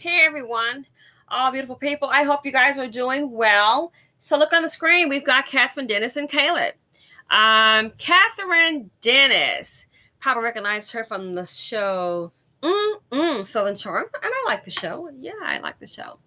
Hey everyone, all beautiful people. I hope you guys are doing well. So look on the screen. We've got Kathryn Dennis and Caleb. Kathryn Dennis. Probably recognized her from the show Southern Charm, and I like the show. Yeah, I like the show.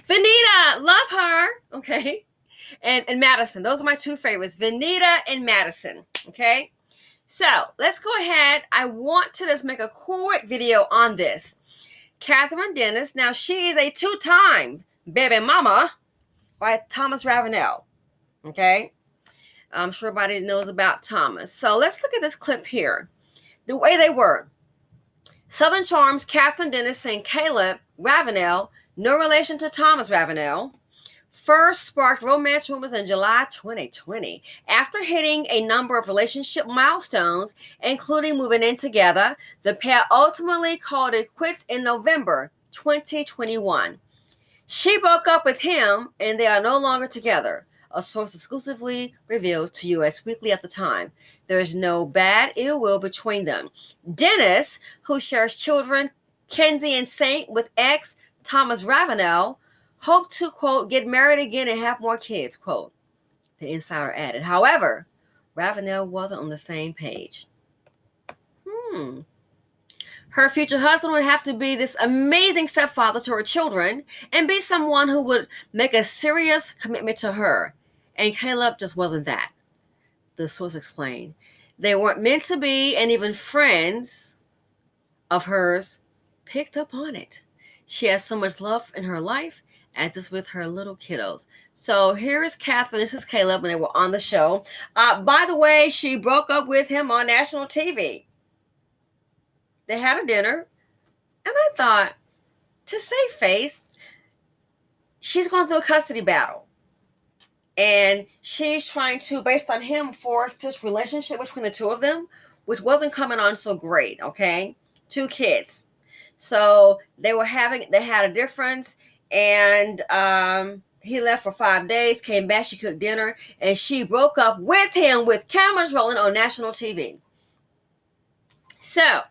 Vanita, love her. Okay, and Madison. Those are my two favorites, Vanita and Madison. Okay, so let's go ahead. I want to just make a quick video on this. Kathryn Dennis. Now, she is a two-time baby mama by Thomas Ravenell. Okay? I'm sure everybody knows about Thomas. So let's look at this clip here. The way they were. Southern Charms, Kathryn Dennis and Caleb Ravenell, no relation to Thomas Ravenell, first sparked romance rumors in July 2020. After hitting a number of relationship milestones, including moving in together, the pair ultimately called it quits in November 2021. She broke up with him and they are no longer together, a source exclusively revealed to US Weekly at the time. There is no bad ill will between them. Dennis, who shares children, Kenzie and Saint, with ex Thomas Ravenell, hope to, quote, get married again and have more kids, quote, the insider added. However, Ravenell wasn't on the same page. Her future husband would have to be this amazing stepfather to her children and be someone who would make a serious commitment to her. And Caleb just wasn't that. The source explained. They weren't meant to be, and even friends of hers picked up on it. She has so much love in her life, as is with her little kiddos. So here is Kathryn. This is Caleb, and they were on the show. By the way, she broke up with him on national TV. They had a dinner, and I thought, to save face, she's going through a custody battle. And she's trying to, based on him, force this relationship between the two of them, which wasn't coming on so great, okay? 2 kids. So they had a difference, and he left for 5 days, came back, she cooked dinner, and she broke up with him with cameras rolling on national TV. So,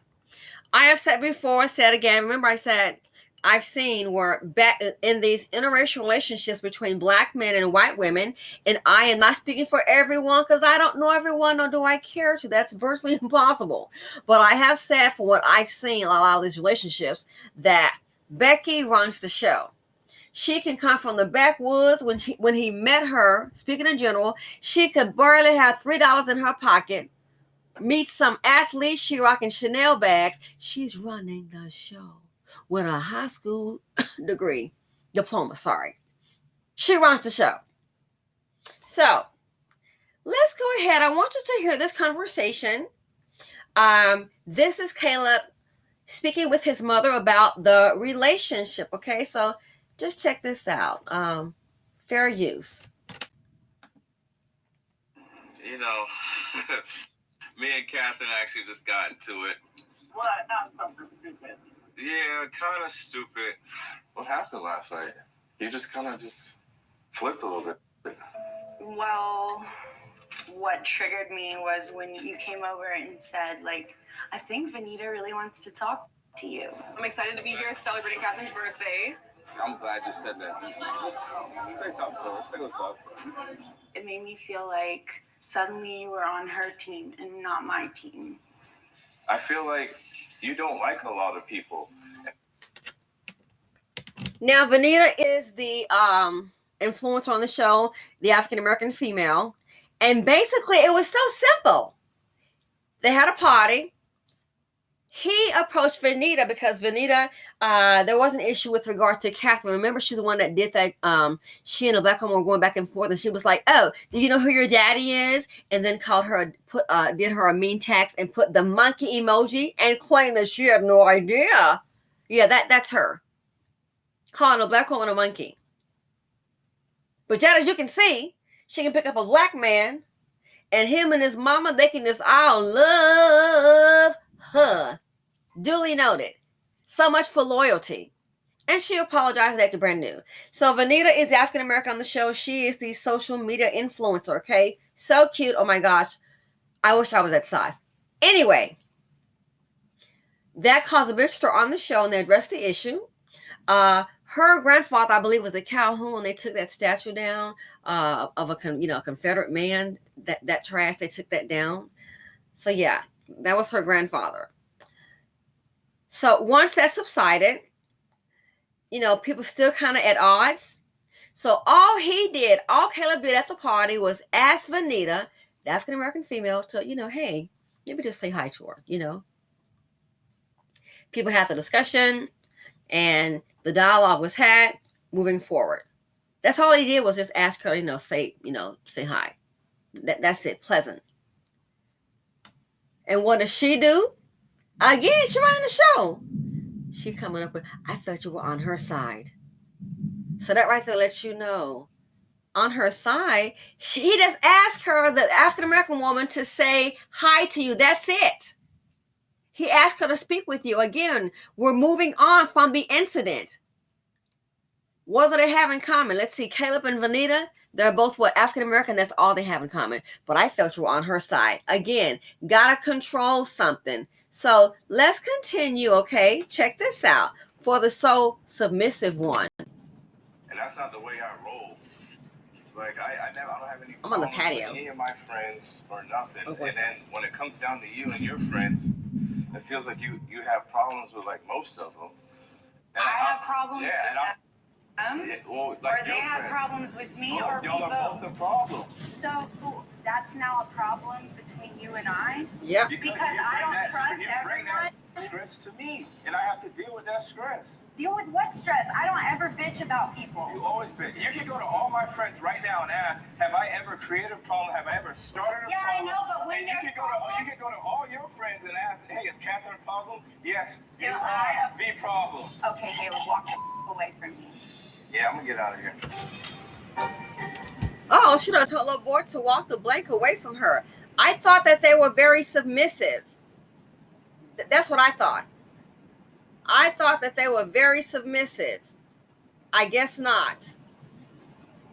I have said before, said again, remember I said, I've seen where back in these interracial relationships between black men and white women, and I am not speaking for everyone because I don't know everyone, nor do I care to. That's virtually impossible. But I have said, for what I've seen in a lot of these relationships, that Becky runs the show. She can come from the backwoods. When he met her, speaking in general, she could barely have $3 in her pocket. Meet some athletes, she rocking Chanel bags. She's running the show with a high school diploma. She runs the show. So let's go ahead. I want you to hear this conversation. This is Caleb speaking with his mother about the relationship. Okay, so just check this out. Fair use. You know, me and Kathryn actually just got into it. What? Not something stupid. Yeah, kind of stupid. What happened last night? You just kind of flipped a little bit. Well, what triggered me was when you came over and said, like, I think Vanita really wants to talk to you. I'm excited to be here celebrating Kathryn's birthday. I'm glad you said that. Let's say something to her. Say what's up. It made me feel like suddenly you were on her team and not my team. I feel like you don't like a lot of people. Now, Vanita is the influencer on the show, the African-American female. And basically, it was so simple. They had a party. He approached Vanita because Vanita, there was an issue with regard to Kathryn. Remember, she's the one that did that. She and a black woman were going back and forth, and she was like, "Oh, do you know who your daddy is?" And then called her, did her a mean text and put the monkey emoji and claimed that she had no idea. Yeah, that's her calling a black woman a monkey. But yet, as you can see, she can pick up a black man, and him and his mama, they can just all love her. Duly noted. So much for loyalty. And she apologized after brand new. So Vanita is African American on the show. She is the social media influencer, okay? So cute. Oh my gosh. I wish I was that size. Anyway, that caused a big stir on the show, and they addressed the issue. Her grandfather, I believe, was a Calhoun. They took that statue down of a Confederate man. That trash, they took that down. So yeah, that was her grandfather. So once that subsided, people still kind of at odds. So all Caleb did at the party was ask Vanita, the African American female, to, hey, maybe just say hi to her, People had the discussion and the dialogue was had moving forward. That's all he did was just ask her, say hi. That's it, pleasant. And what does she do? Again, she running the show. She coming up with, I thought you were on her side. So that right there lets you know, on her side, he just asked her, the African American woman, to say hi to you. That's it. He asked her to speak with you. Again, we're moving on from the incident. What do they have in common? Let's see, Caleb and Vanita, they're both African American. That's all they have in common. But I felt you were on her side. Again, gotta control something. So let's continue, okay? Check this out. For the so submissive one. And that's not the way I roll. Like, I don't have any I'm on the problems patio. with any of my friends or nothing. Oh, and then when it comes down to you and your friends, it feels like you have problems with, like, most of them. And I have problems with them. Well, or they have problems with me, or y'all are both the problem. So that's now a problem between you and I? Yep. Because I don't trust everyone. That stress to me, and I have to deal with that stress. Deal with what stress? I don't ever bitch about people. You always bitch. You can go to all my friends right now and ask, have I ever created a problem? Have I ever started a problem? Yeah, I know, but when you can go to all your friends and ask, hey, is Kathryn a problem? Yes, you are the problem. Okay, Haley, walk away from me. Yeah, I'm gonna get out of here. Oh, she done told little boy to walk the blank away from her. I thought that they were very submissive. That's what I thought. I thought that they were very submissive. I guess not.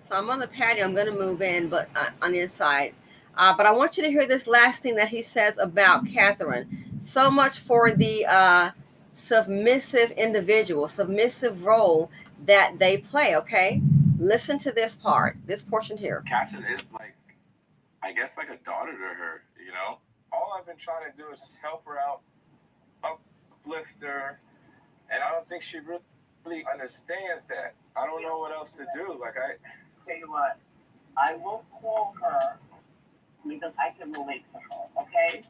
So I'm on the patio. I'm going to move in, but on the inside. But I want you to hear this last thing that he says about Kathryn. So much for the submissive individual, submissive role that they play, okay? Listen to this portion here. Kathryn is I guess like a daughter to her, All I've been trying to do is just help her out, uplift her, and I don't think she really understands that. I don't know what else to do. Tell you what, I will call her because I can relate to her, okay?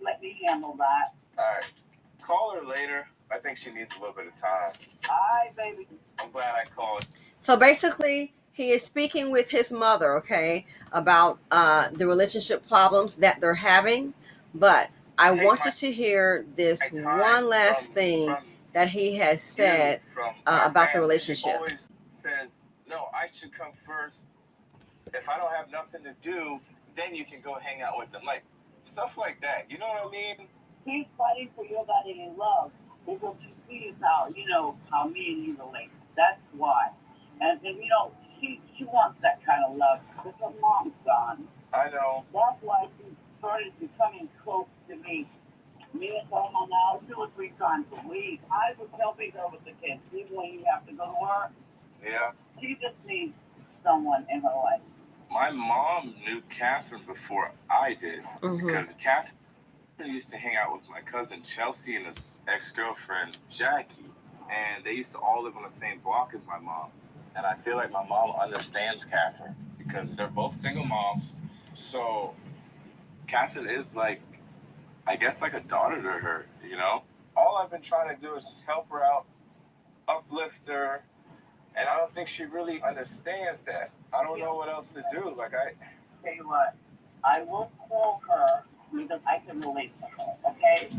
Let me handle that. All right. Call her later. I think she needs a little bit of time. Hi, baby. I'm glad I called. So basically, he is speaking with his mother, okay, about the relationship problems that they're having. But I want you to hear this one last thing that he has said about the relationship. She always says, no, I should come first. If I don't have nothing to do, then you can go hang out with them. Like, stuff like that. You know what I mean? He's fighting for your body in love because he sees how me and you relate. That's why. And she wants that kind of love because her mom's gone. I know. That's why she started becoming close to me. Me and Thelma now 2 or 3 times a week. I was helping her with the kids, even when you have to go to work. Yeah. She just needs someone in her life. My mom knew Kathryn before I did because Kathryn used to hang out with my cousin Chelsea and his ex-girlfriend Jackie, and they used to all live on the same block as my mom. And I feel like my mom understands Kathryn because they're both single moms. So Kathryn is I guess like a daughter to her, All I've been trying to do is just help her out, uplift her, and I don't think she really understands that. I don't know what else to do. Tell you what, I will call her because I can relate to her, okay?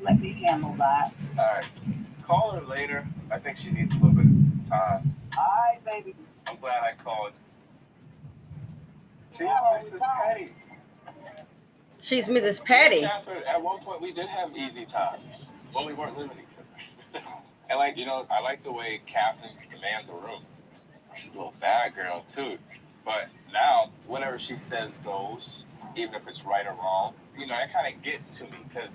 Let me handle that. All right. Call her later. I think she needs a little bit of time. Hi, baby. I'm glad I called. She's Mrs. Petty. She's Mrs. Petty. Kathryn, at one point, we did have easy times when we weren't living together. And I like the way Kathryn commands a room. She's a little bad girl, too. But now, whatever she says goes, even if it's right or wrong. It kind of gets to me because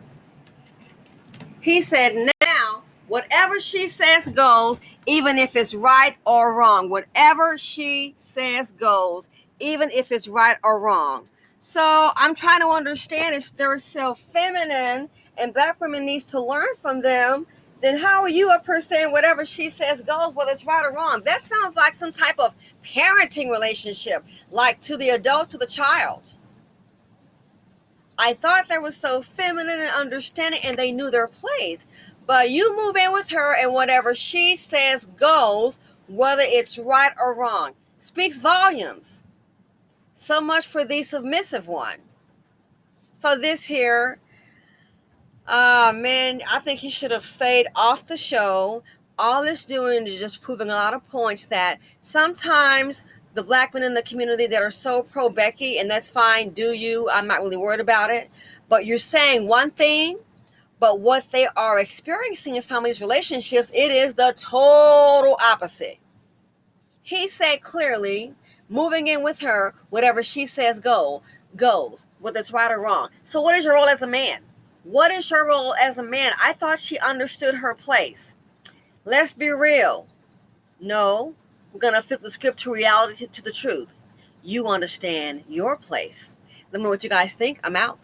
he said now Whatever she says goes, even if it's right or wrong. Whatever she says goes, even if it's right or wrong. So I'm trying to understand, if they're so feminine and black women needs to learn from them, then how are you up here saying whatever she says goes, whether it's right or wrong? That sounds like some type of parenting relationship, like to the adult to the child. I thought they were so feminine and understanding and they knew their place. But you move in with her and whatever she says goes, whether it's right or wrong. Speaks volumes. So much for the submissive one. So this here, man, I think he should have stayed off the show. All it's doing is just proving a lot of points that sometimes the black men in the community that are so pro Becky, and that's fine, do you? I'm not really worried about it. But you're saying one thing, but what they are experiencing in some of these relationships, it is the total opposite. He said clearly, moving in with her, whatever she says goes, whether it's right or wrong. So what is your role as a man? What is your role as a man? I thought she understood her place. Let's be real. No, we're going to flip the script to reality, to the truth. You understand your place. Let me know what you guys think. I'm out.